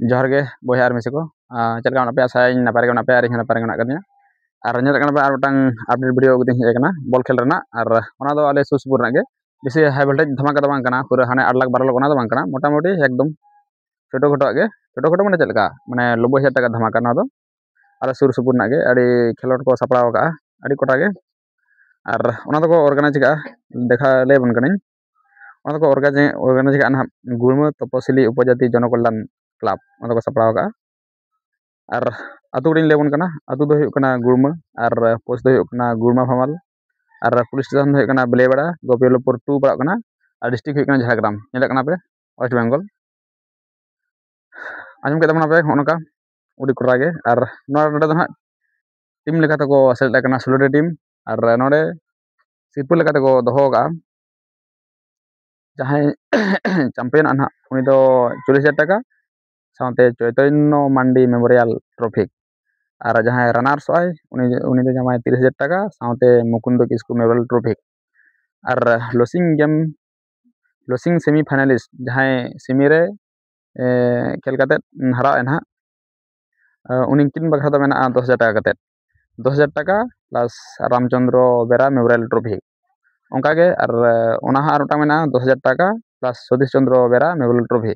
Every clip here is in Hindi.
जोहार गे बयहा आर मिसे को चेक लगा पे आसाय नापाय गे नापाय आर इन नापाय गे ना कदिया आर नेल कना आर मिटांग अपडेट वीडियो गदिन हे कना बॉल खेल रना आर ओना दो आले सुसपुर ना गे बेसी हाई वोल्टेज धमाका दो बांग कना पूरा हाने 8 लाख 12 लाख ओना दो बांग कना मोटामुटी एकदम छोटो छोटो गे छोटो माने चेक लगा माने 90,000 टाका धमाका ना दो आले सुर सुपुर ना गे आड़ी खेलोट को सपड़ाव का आड़ी कोटा गे आर ओना दो को ऑर्गेनाइज का देखा ले बन कनिन ओना दो को ऑर्गेनाइज का ना गुरमु तपसिली उपजाति जनकल्याण क्लब ओना को सपड़ाव का आर अतु ring लेबन कना अतु दो हुयुक कना गुरमा आर पोस्ट दो हुयुक कना गुरमा फमाल आर पुलिस स्टेशन दो हुयुक कना बेलेबड़ा गोपिलपुर 2 पड़ा कना आर डिस्ट्रिक्ट हुयुक कना झारग्राम नेला कना पे वेस्ट बेंगल आजम के तमना पे होनका उडी कोरा गे आर नोडे दो ना टीम लेका तको सेलेक्ट कना 16 टीम आर नोडे सिरपुर लेका तको दोहो का जहां चैंपियन अना उनी दो 40,000 टाका साउते चैतन्य मांडी मेमोरियल ट्रॉफी और जहां रनार्स आय उनी दो जमाय 30,000 टाका साउते मुकुंद किस्कू मेमोरियल ट्रॉफी और लॉसिंग सेमी फाइनलिस्ट जहां सेमी रे खेल काते हरा एना उनकिन बखरा दो मेना 10,000 टाका काते 10,000 टाका प्लस रामचंद्र बेरा मेमोरियल ट्रॉफी ओंका गे और ओना हा आरोटा मेना 10,000 टाका प्लस सतीश चंद्र बेरा मेमोरियल ट्रॉफी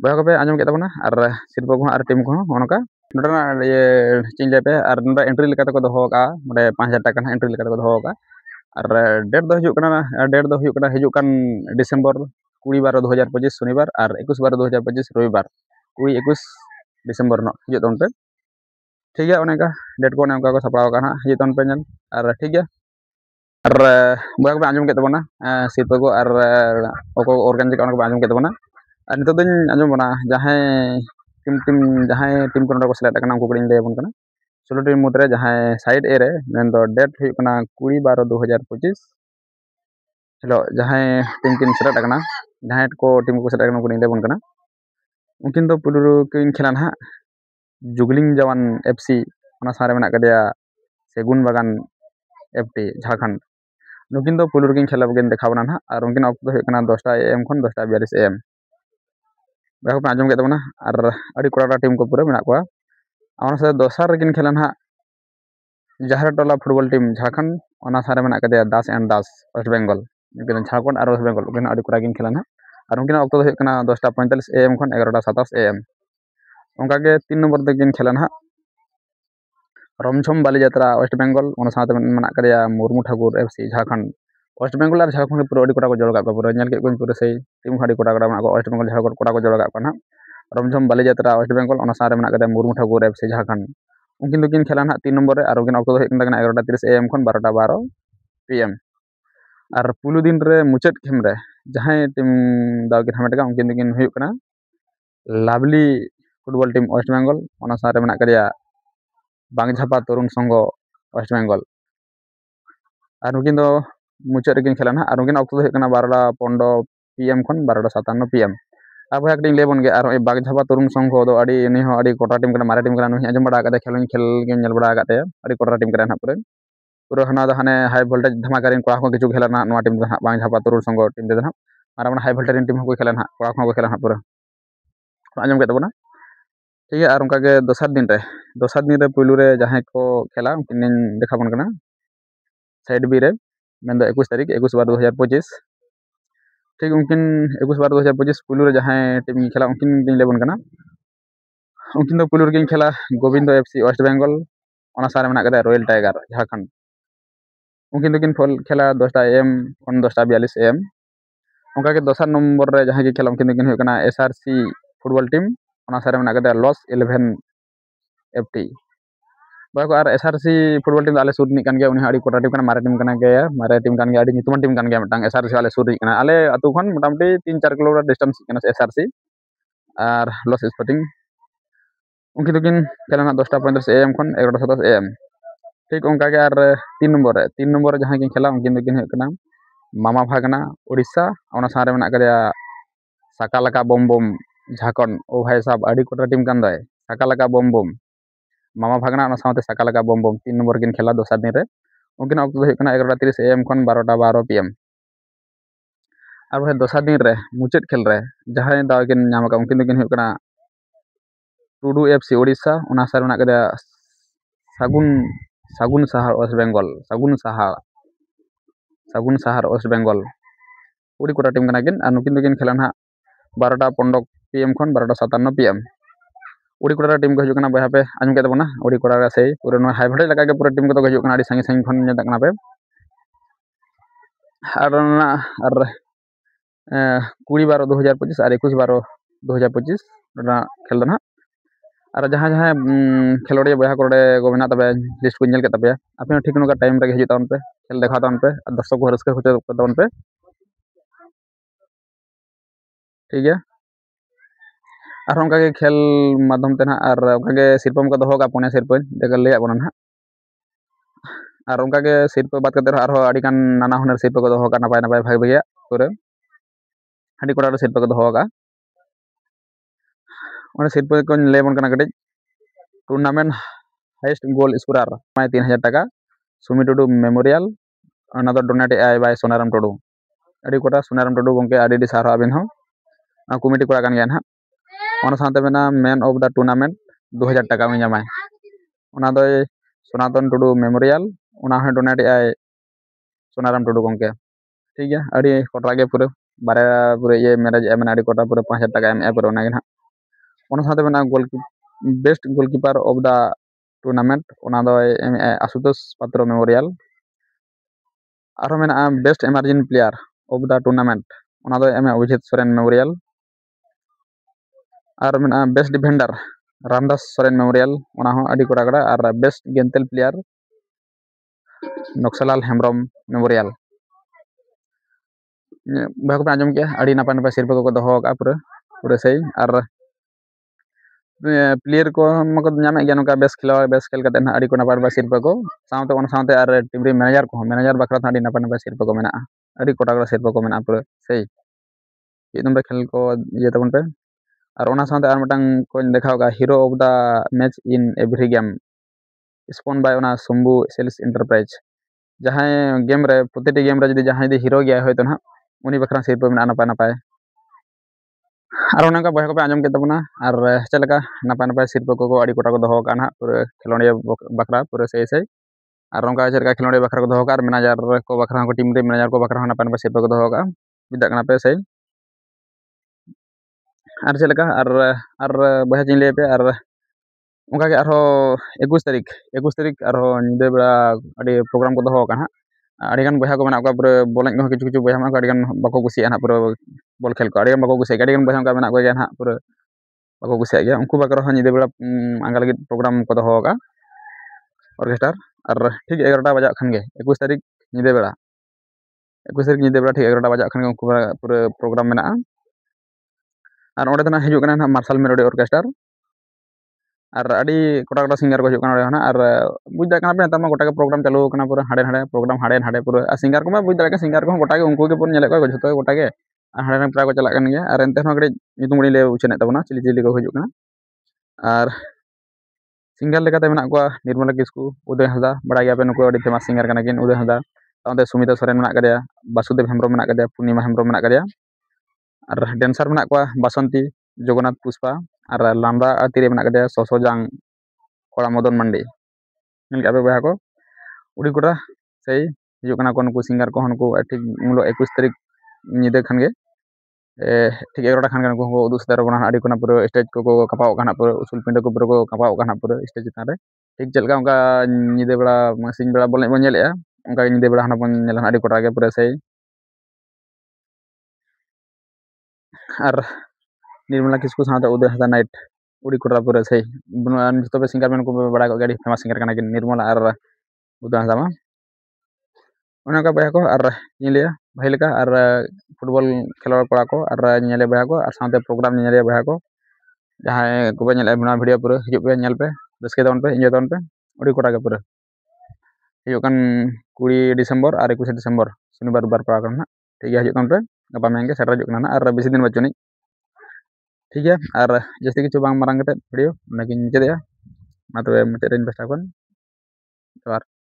बया को पे आजम के तबना और सिरपो को और टीम को ओनका नोडना ये चिंग लेपे और नोडा एंट्री लेका तको दोहो का माने 5,000 टाका ना एंट्री लेका तको दोहो का और डेट दो हिजुक कना हिजुक कान डिसेंबर 20/12/2025 शनिवार और 21/12/2025 रविवार 20-21 डिसेंबर नो हिजुक तन पे ठीक है ओनेका डेट को ओने को सपड़ाव का हिजुक तन पे नल और ठीक है और बया को आजम के तबना सिरपो को और ओको ऑर्गेनाइज का आजम के तबना और नितो दिन आजम बना जहां टीम को नोडा को सेलेक्ट कना उनको कडिन ले बन कना 16 टीम मुद्रे जहां साइड ए रे मेन दो डेट हुयुक कना 20/12/2025 हेलो जहां टीम किन सेलेक्ट कना जहां को टीम को सेलेक्ट कना उनको ले बन कना उनकिन दो पुलुरु किन खेला ना जुगलिंग जवान एफसी ओना सारे मेना कदिया सेगुन बागान एफटी झारखंड नुकिन दो पुलुरु किन खेला बगिन देखावना ना और उनकिन ऑक्ट हुयुक कना 10टा एएम खन 10टा 42 एएम बया को आजम के तबना और अड़ी कोड़ा टीम को पूरा मेना को और से दोसर किन खेला ना जहार टोला फुटबॉल टीम झारखंड ओना सारे मेना कदिया 10 एंड 10 वेस्ट बेंगल उनकिन झारखंड और वेस्ट बेंगल उनकिन अड़ी कोड़ा किन खेला ना और उनकिन ऑक्ट हुयुक कना 10टा 45 एएम खन 11टा 27 एएम उनका के 3 नंबर दे किन खेला ना रमझम बाली यात्रा वेस्ट बेंगल ओना साथे मेना कदिया मुर्मू ठाकुर एफसी झारखंड वेस्ट बेंगल और झारखंड पूरा अड़ी कोड़ा को जोड़ का पूरा नेल के कोन पूरा सही टीम खड़ी कोड़ा कोड़ा को वेस्ट बेंगल झारखंड कोड़ा को जोड़ का ना रमझम बाली यात्रा वेस्ट बेंगल ओना सारे मेना कदिया मुर्मू ठाकुर एफसी झारखंड उनकिन दो किन खेला ना 3 नंबर और उनकिन ऑक्ट हुयुक कना 11टा 30 एएम खन 12टा 12 पीएम और पुलु दिन रे मुचाद खेम रे जहां टीम दाव किन हमेट का उनकिन दो किन हुयुक कना lovely football team West Bengal ओना सारे मेना कदिया बांगझापा तरुण संघ वेस्ट बेंगल और उनकिन दो मुचाद किन खेला ना और उनकिन ऑक्ट हुयुक कना 12टा 15 पीएम खन 12टा 57 पीएम अब भाई कटिंग लेबन गे और बागझापा तरुण संघ दो अड़ी नि हो अड़ी कोटा टीम कना मारे टीम कना नुही आजम बड़ा का खेल के नेल बड़ा का अड़ी कोटा टीम कना पूरे पूरा हना द हाने हाई वोल्टेज धमाका रिन कोड़ा को किछु खेला ना नोआ टीम द बागझापा तरुण संघ टीम दे ना मारा मारा हाई वोल्टेज टीम को खेला ना कोड़ा को खेला ना पूरा आजम के तबना ठीक है और उनका के दोसर दिन रे पुलु रे जहां को खेला उनकिन देखा बन कना साइड बी रे मेन दो 21 तारीख 21/12/2025 ठीक उनकिन 21/12/2025 पुलु रे जहां टीम खेला उनकिन दिन लेबन कना उनकिन दो पुलु रे खेला गोविंद एफसी वेस्ट बेंगल ओना सारे मेना कदा रॉयल टाइगर झारखंड उनकिन दो किन खेला 10टा एएम खन 10टा 42 एएम उनका के दोसर नंबर रे जहां के खेला उनकिन दो किन हुयुक कना एसआरसी फुटबॉल टीम ओना सारे मेना कदा लॉस 11 एफटी बाको और एसआरसी फुटबॉल टीम आले सुर नि कान गया उनी अड़ी कोटा टीम कना मारे टीम कान गया अड़ी नितुमान टीम कान गया मिटांग एसआरसी आले सुर रि कना आले अतु खन मोटामुटी 3-4 किलोमीटर डिस्टेंस कना एसआरसी और लॉस स्पोर्टिंग उनकी तो किन खेला ना 10टा 35 एएम खन 11टा 27 एएम ठीक उनका के और 3 नंबर जहां किन खेला उनकिन तो किन हुयुक कना मामा भागना उड़ीसा ओना सारे मेना कदिया साकालाका बम बम झारखंड ओ भाई साहब अड़ी कोटा टीम कान दय साकालाका बम बम मामा भागना ओना साथे साकालाका बम बम 3 नंबर किन खेला दोसर दिन रे उनकिन ऑक्ट हुयुक कना 11टा 30 एएम खन 12टा 12 पीएम और भाई दोसर दिन रे मुचाद खेल रे जहां दाव किन नाम का उनकिन दो किन हुयुक कना टुडू FC उड़ीसा ओना सार मेना कदेया सागुन साहार वेस्ट बेंगल सागुन साहार वेस्ट बेंगल उड़ी कोटा टीम कना किन नुकिन दोकिन खेला ना 12:15 PM खन 12:57 PM उड़ी कोटा टीम को हजू कना बहा पे आजम के तबना उड़ी कोटा रे सही पूरा नो हाई भड़े लगा के पूरा टीम को तो हजू कना आडी संगे संगे खन नेता कना पे और 20/12/2025 और 21/12/2025 खेल ना और जहाँ जहाँ खेलोड़िया बहा कोड़े को मेना तबे लिस्ट को नेल के तबे आपे ठीक नोका टाइम रे हजू तावन पे खेल देखा तावन पे दर्शक को रस्का होते तावन पे ठीक है और उनका के खेल माध्यम ते ना और उनका के सिरपम को दोहोगा पुणे सिरपम देखा ले बना ना और उनका के सिरप बात करते और अड़ीगान नाना हुनर सिरप को दोहोगा नपाय नपाय भाग भैया पूरे हाड़ी कोड़ा रे सिरप को दोहोगा और सिरप को ले बन कना कटिज टूर्नामेंट हाईएस्ट गोल स्कोरर 3000 टाका सुमी टुडू मेमोरियल अना डोनेट आय बाय सोनाराम टुडू अड़ी कोटा सोनाराम टुडू गंके अड़ी सारा अबिन हो कमिटी कोड़ा कान गया ना ओना साथे मेना मैन ऑफ द टूर्नामेंट 2000 टाका में जामाय ओना दो सनातन टुडू मेमोरियल ओना है डोनेट आय सोनाराम टुडू गंके ठीक है अड़ी कोटा के पूरे बारे पूरे ये मैरिज मैंने अड़ी कोटा पूरे 5000 टाका एम पूरे ओना ना ओना साथे मेना best goalkeeper of the tournament ओना दो आशुतोष पात्र मेमोरियल और मेना best emerging player of the tournament ओना दो अभिजीत सोरेन मेमोरियल और मेना best defender Ramdas Soren memorial ओना हो अड़ी कोड़ा कड़ा और बेस्ट गेंतेल प्लेयर नक्सलाल हेम्ब्रम मेमोरियल बहा को आजम किया अड़ी नपाय नपाय सिरपा को दोहो का पूरे पूरे सही और प्लेयर को मको नामे गया नका बेस्ट खेल कते ना अड़ी को नपाय नपाय सिरपा को साउते ओन साउते और टीम रे मैनेजर बखरा अड़ी नपाय नपाय सिरपा को मेना अड़ी कोटा को सिरपा को मेना पूरे सही एकदम खेल को ये तबन पे और ओना साउते और मटंग को देखाओगा hero of the match in every game sponsored by ओना सुम्बू सेल्स एंटरप्राइज जहाँ गेम रे प्रति गेम रे जदी जहाँ हीरो गया होय तो ना उनी बखरा सिरपा मेना नपाय नपाय और उनका बहा को आजम के तबना और चलका नपाय नपाय सिरपा को अड़ी कोटा को दोहो का ना पूरे खिलौड़िया बखरा पूरे सही सही और उनका चलका खिलौड़िया बखरा को दोहो का और मैनेजर को बखरा को टीम रे मैनेजर को बखरा नपाय नपाय सिरपा को दोहो का बिदा कना पे सही और चलका और बहा जिन ले पे और उनका के 21 तारीख और निदे बेड़ा अड़ी प्रोग्राम को दोहो का ना अड़ीगान बहा को मेना को पूरे बोल किछु किछु बहा में अड़ीगान बाको कुसिया ना पूरे बॉल खेल को अड़ीगान बाको कुसिया अड़ीगान बहा मेना को ना पूरे बाको कुसिया गया उनको बकरा निदे बेड़ा आंगा लगी प्रोग्राम को दोहो का ऑर्केस्ट्रार और ठीक 11टा बजा खान गे 21 तारीख निदे बेड़ा 21 तारीख निदे बेड़ा ठीक 11टा बजा खान गे उनको पूरे प्रोग्राम मेना और ओडे तना हिजु कना मार्शल मेलोडी ऑर्केस्ट्रार और अड़ी कोटा कोटा सिंगर को होना और बुझ दाड़ा पे नता गोटा के प्रोग्राम चालू करना पूरा हाड़े हाड़े प्रोग्राम हाड़े हाड़े पूरा सिंगर को बुझ दाड़ा सिंगर को गोटा के उनको के पूरा को जो गोटा के हाड़े हाड़े प्राय को चला गया और एनते कड़ी नितुम ले उछने तबना चिली चिली को हजू और सिंगर लेकाते मेना को निर्मला किस्कू उदय हंसदा बड़ा गया पे नुको अड़ी फेमस सिंगर कना किन उदय हंसदा तांते सुमिता सोरेन मेना कदेया वासुदेव हेम्ब्रम मेना कदेया पूर्णिमा हेम्ब्रम मेना कदेया और डेंसर मेना को बसंती जगन्नाथ पुष्पा और लांदा तीरे मेना कदेया सोसोजांग कोड़ा मदन मंडी मिलके बहा को उड़ी कोटा सही हजूना को नुकु सिंगर को नुकु ठीक मूल 21 तारीख निदे खान गे ठीक 11टा खान को उदू सदर बना अड़ी को पूरा स्टेज को कपाव पूरा उसूल पिंडा को पूरा कपाव पूरा स्टेज चितान ठीक चलका उनका निदे बेड़ा सिंह बेड़ा बोल बन उनका निदे बेड़ा हाना बन अड़ी कोटा के पूरा सही और निर्मला किस्कू साथ उदय हंसदा नाइट उड़ी कोटा पूरा सही जो सिंगर मैन को बड़ा गाड़ी फेमस सिंगर का निर्मला और उदय हंसदा मा उनका बहा को और लिया भाई लेका और फुटबॉल खेलोड़ कोड़ा को और नेले बहा को और साथ प्रोग्राम नेले बहा को जहाँ को बना वीडियो पूरा हजू पे नेल पे रस्के तबन पे इंजॉय तबन पे उड़ी कोटा के पूरा हजून 20 डिसेम्बर और 21 डिसेम्बर शनिवार बार पड़ा करना ठीक है हजू तबन पे गपा मेंगे सेटर हजूना और बेसि दिन बचुनी ठीक है और जैसे किछु बांग मारंग वीडियो मुझे मुचाद मुचाद बेस्टा